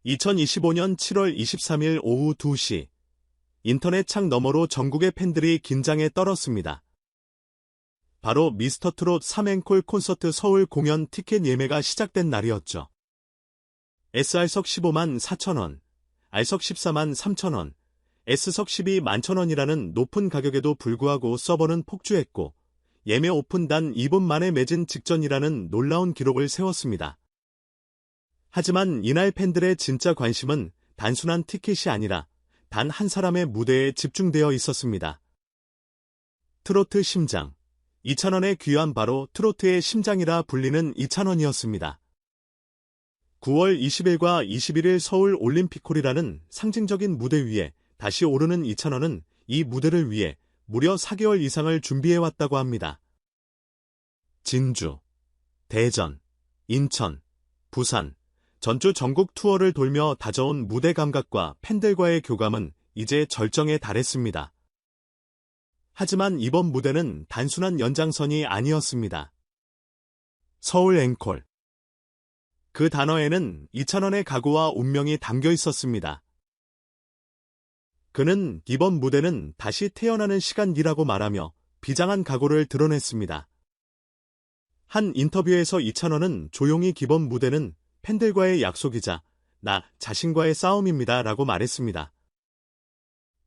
2025년 7월 23일 오후 2시, 인터넷 창 너머로 전국의 팬들이 긴장에 떨었습니다. 바로 미스터트롯 3앵콜 콘서트 서울 공연 티켓 예매가 시작된 날이었죠. SR석 15만 4천원, R석 14만 3천원, S석 12만 천원이라는 높은 가격에도 불구하고 서버는 폭주했고, 예매 오픈 단 2분 만에 매진 직전이라는 놀라운 기록을 세웠습니다. 하지만 이날 팬들의 진짜 관심은 단순한 티켓이 아니라 단 한 사람의 무대에 집중되어 있었습니다. 트로트 심장, 이찬원의 귀환, 바로 트로트의 심장이라 불리는 이찬원이었습니다. 9월 20일과 21일 서울 올림픽홀이라는 상징적인 무대 위에 다시 오르는 이찬원은 이 무대를 위해 무려 4개월 이상을 준비해왔다고 합니다. 진주, 대전, 인천, 부산, 전주 전국 투어를 돌며 다져온 무대 감각과 팬들과의 교감은 이제 절정에 달했습니다. 하지만 이번 무대는 단순한 연장선이 아니었습니다. 서울 앵콜. 그 단어에는 이찬원의 각오와 운명이 담겨 있었습니다. 그는 이번 무대는 다시 태어나는 시간이라고 말하며 비장한 각오를 드러냈습니다. 한 인터뷰에서 이찬원은 조용히 이번 무대는 팬들과의 약속이자 나 자신과의 싸움입니다 라고 말했습니다.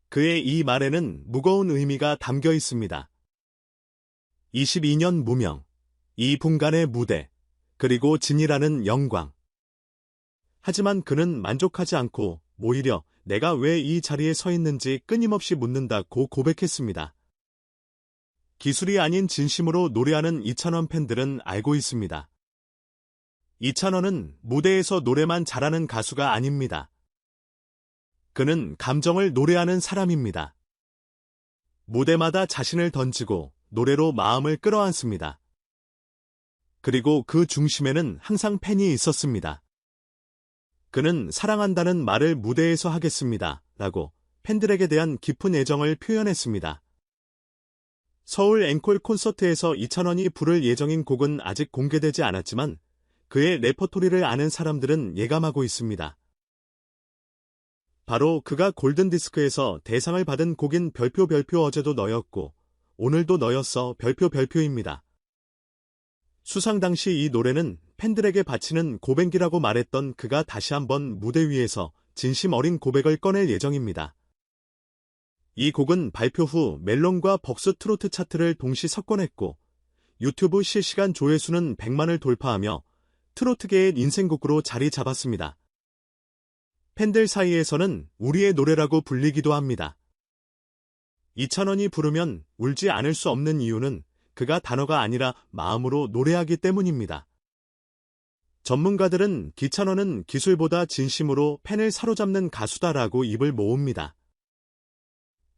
그의 이 말에는 무거운 의미가 담겨 있습니다. 22년 무명, 이 분간의 무대, 그리고 진이라는 영광. 하지만 그는 만족하지 않고 오히려 내가 왜 이 자리에 서 있는지 끊임없이 묻는다고 고백했습니다. 기술이 아닌 진심으로 노래하는 이찬원 팬들은 알고 있습니다. 이찬원은 무대에서 노래만 잘하는 가수가 아닙니다. 그는 감정을 노래하는 사람입니다. 무대마다 자신을 던지고 노래로 마음을 끌어안습니다. 그리고 그 중심에는 항상 팬이 있었습니다. 그는 사랑한다는 말을 무대에서 하겠습니다 라고 팬들에게 대한 깊은 애정을 표현했습니다. 서울 앵콜 콘서트에서 이찬원이 부를 예정인 곡은 아직 공개되지 않았지만 그의 레퍼토리를 아는 사람들은 예감하고 있습니다. 바로 그가 골든디스크에서 대상을 받은 곡인 별표 어제도 너였고 오늘도 너였어 별표입니다. 수상 당시 이 노래는 팬들에게 바치는 고백이라고 말했던 그가 다시 한번 무대 위에서 진심 어린 고백을 꺼낼 예정입니다. 이 곡은 발표 후 멜론과 벅스 트로트 차트를 동시 석권했고 유튜브 실시간 조회수는 100만을 돌파하며 트로트계의 인생곡으로 자리 잡았습니다. 팬들 사이에서는 우리의 노래라고 불리기도 합니다. 이찬원이 부르면 울지 않을 수 없는 이유는 그가 단어가 아니라 마음으로 노래하기 때문입니다. 전문가들은 이찬원은 기술보다 진심으로 팬을 사로잡는 가수다라고 입을 모읍니다.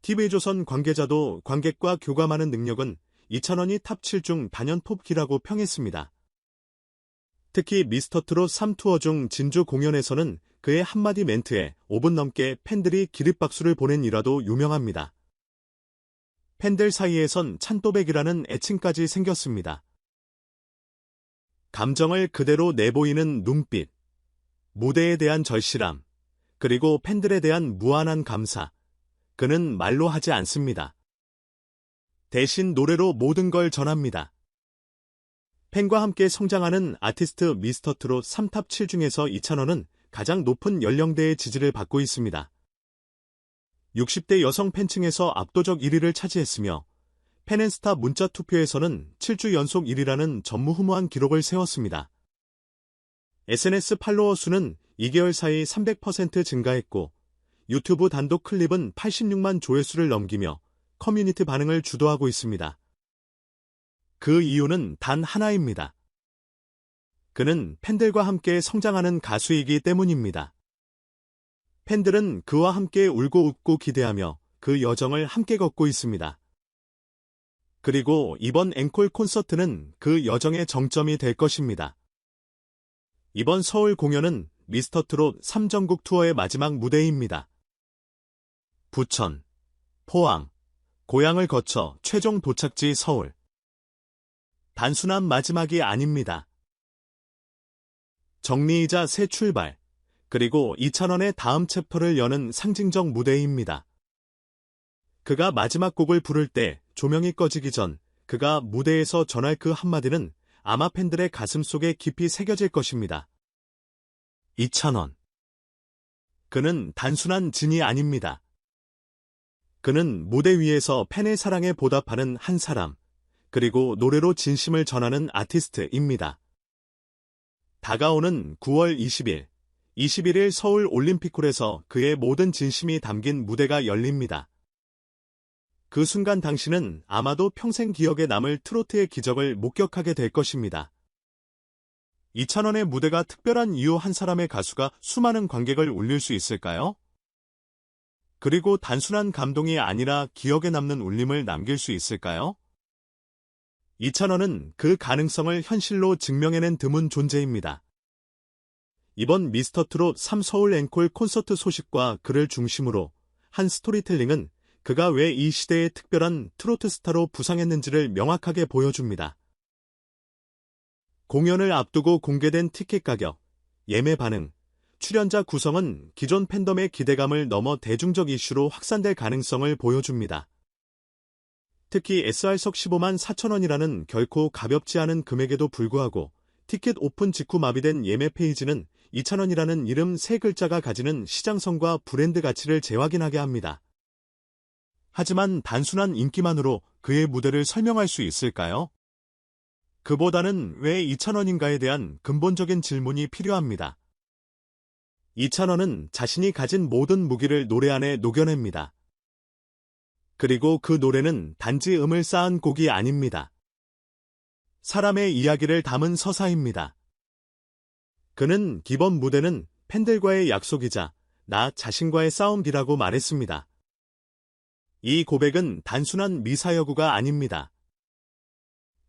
TV조선 관계자도 관객과 교감하는 능력은 이찬원이 탑 7 중 단연 톱기라고 평했습니다. 특히 미스터트롯 3 투어 중 진주 공연에서는 그의 한마디 멘트에 5분 넘게 팬들이 기립박수를 보낸 일화도 유명합니다. 팬들 사이에선 찬또백이라는 애칭까지 생겼습니다. 감정을 그대로 내보이는 눈빛, 무대에 대한 절실함, 그리고 팬들에 대한 무한한 감사. 그는 말로 하지 않습니다. 대신 노래로 모든 걸 전합니다. 팬과 함께 성장하는 아티스트 미스터트롯 3탑 7 중에서 이찬원은 가장 높은 연령대의 지지를 받고 있습니다. 60대 여성 팬층에서 압도적 1위를 차지했으며 팬앤스타 문자 투표에서는 7주 연속 1위라는 전무후무한 기록을 세웠습니다. SNS 팔로워 수는 2개월 사이 300% 증가했고 유튜브 단독 클립은 86만 조회수를 넘기며 커뮤니티 반응을 주도하고 있습니다. 그 이유는 단 하나입니다. 그는 팬들과 함께 성장하는 가수이기 때문입니다. 팬들은 그와 함께 울고 웃고 기대하며 그 여정을 함께 걷고 있습니다. 그리고 이번 앵콜 콘서트는 그 여정의 정점이 될 것입니다. 이번 서울 공연은 미스터트롯 3전국 투어의 마지막 무대입니다. 부천, 포항, 고향을 거쳐 최종 도착지 서울. 단순한 마지막이 아닙니다. 정리이자 새 출발, 그리고 2,000원의 다음 챕터를 여는 상징적 무대입니다. 그가 마지막 곡을 부를 때 조명이 꺼지기 전 그가 무대에서 전할 그 한마디는 아마 팬들의 가슴 속에 깊이 새겨질 것입니다. 2,000원. 그는 단순한 진이 아닙니다. 그는 무대 위에서 팬의 사랑에 보답하는 한 사람, 그리고 노래로 진심을 전하는 아티스트입니다. 다가오는 9월 20일, 21일 서울 올림픽홀에서 그의 모든 진심이 담긴 무대가 열립니다. 그 순간 당신은 아마도 평생 기억에 남을 트로트의 기적을 목격하게 될 것입니다. 2,000원의 무대가 특별한 이유 한 사람의 가수가 수많은 관객을 울릴 수 있을까요? 그리고 단순한 감동이 아니라 기억에 남는 울림을 남길 수 있을까요? 2,000원은 그 가능성을 현실로 증명해낸 드문 존재입니다. 이번 미스터트롯 3 서울 앵콜 콘서트 소식과 그를 중심으로 한 스토리텔링은 그가 왜 이 시대의 특별한 트로트 스타로 부상했는지를 명확하게 보여줍니다. 공연을 앞두고 공개된 티켓 가격, 예매 반응, 출연자 구성은 기존 팬덤의 기대감을 넘어 대중적 이슈로 확산될 가능성을 보여줍니다. 특히 SR석 15만 4천원이라는 결코 가볍지 않은 금액에도 불구하고 티켓 오픈 직후 마비된 예매 페이지는 2,000원이라는 이름 3글자가 가지는 시장성과 브랜드 가치를 재확인하게 합니다. 하지만 단순한 인기만으로 그의 무대를 설명할 수 있을까요? 그보다는 왜 2,000원인가에 대한 근본적인 질문이 필요합니다. 2,000원은 자신이 가진 모든 무기를 노래 안에 녹여냅니다. 그리고 그 노래는 단지 음을 쌓은 곡이 아닙니다. 사람의 이야기를 담은 서사입니다. 그는 기본 무대는 팬들과의 약속이자 나 자신과의 싸움이라고 말했습니다. 이 고백은 단순한 미사여구가 아닙니다.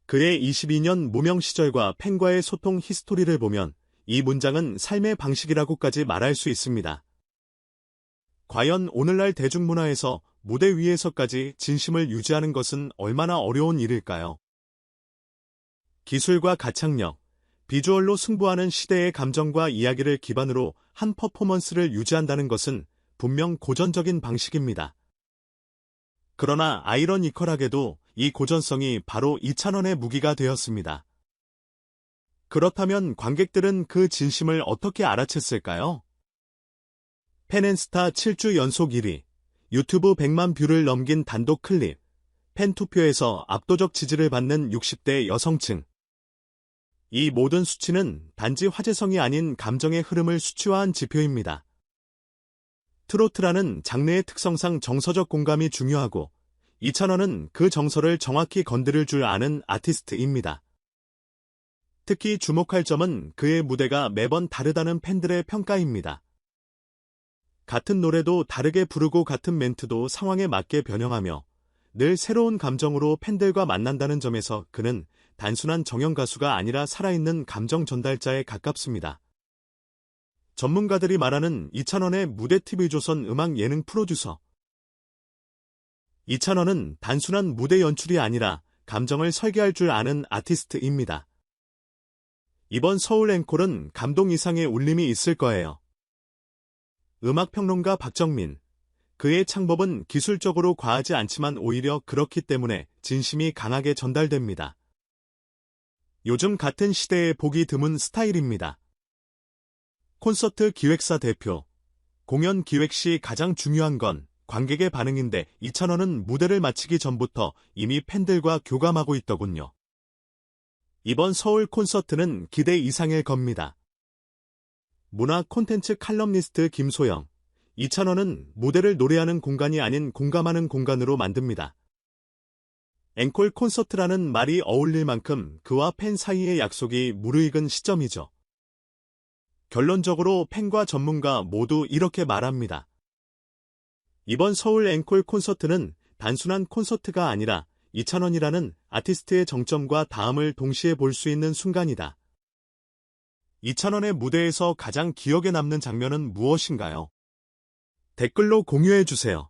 그의 22년 무명 시절과 팬과의 소통 히스토리를 보면 이 문장은 삶의 방식이라고까지 말할 수 있습니다. 과연 오늘날 대중문화에서 무대 위에서까지 진심을 유지하는 것은 얼마나 어려운 일일까요? 기술과 가창력, 비주얼로 승부하는 시대의 감정과 이야기를 기반으로 한 퍼포먼스를 유지한다는 것은 분명 고전적인 방식입니다. 그러나 아이러니컬하게도 이 고전성이 바로 2,000원의 무기가 되었습니다. 그렇다면 관객들은 그 진심을 어떻게 알아챘을까요? 팬앤스타 7주 연속 1위, 유튜브 100만 뷰를 넘긴 단독 클립, 팬 투표에서 압도적 지지를 받는 60대 여성층. 이 모든 수치는 단지 화제성이 아닌 감정의 흐름을 수치화한 지표입니다. 트로트라는 장르의 특성상 정서적 공감이 중요하고 2,000원은 그 정서를 정확히 건드릴 줄 아는 아티스트입니다. 특히 주목할 점은 그의 무대가 매번 다르다는 팬들의 평가입니다. 같은 노래도 다르게 부르고 같은 멘트도 상황에 맞게 변형하며 늘 새로운 감정으로 팬들과 만난다는 점에서 그는 단순한 정형 가수가 아니라 살아있는 감정 전달자에 가깝습니다. 전문가들이 말하는 2,000원의 무대 TV조선 음악 예능 프로듀서. 2,000원은 단순한 무대 연출이 아니라 감정을 설계할 줄 아는 아티스트입니다. 이번 서울 앵콜은 감동 이상의 울림이 있을 거예요. 음악평론가 박정민. 그의 창법은 기술적으로 과하지 않지만 오히려 그렇기 때문에 진심이 강하게 전달됩니다. 요즘 같은 시대에 보기 드문 스타일입니다. 콘서트 기획사 대표. 공연 기획 시 가장 중요한 건 관객의 반응인데 2,000원은 무대를 마치기 전부터 이미 팬들과 교감하고 있더군요. 이번 서울 콘서트는 기대 이상일 겁니다. 문화 콘텐츠 칼럼니스트 김소영. 2,000원은 무대를 노래하는 공간이 아닌 공감하는 공간으로 만듭니다. 앵콜 콘서트라는 말이 어울릴 만큼 그와 팬 사이의 약속이 무르익은 시점이죠. 결론적으로 팬과 전문가 모두 이렇게 말합니다. 이번 서울 앵콜 콘서트는 단순한 콘서트가 아니라 2,000원이라는 아티스트의 정점과 다음을 동시에 볼 수 있는 순간이다. 2,000원의 무대에서 가장 기억에 남는 장면은 무엇인가요? 댓글로 공유해주세요.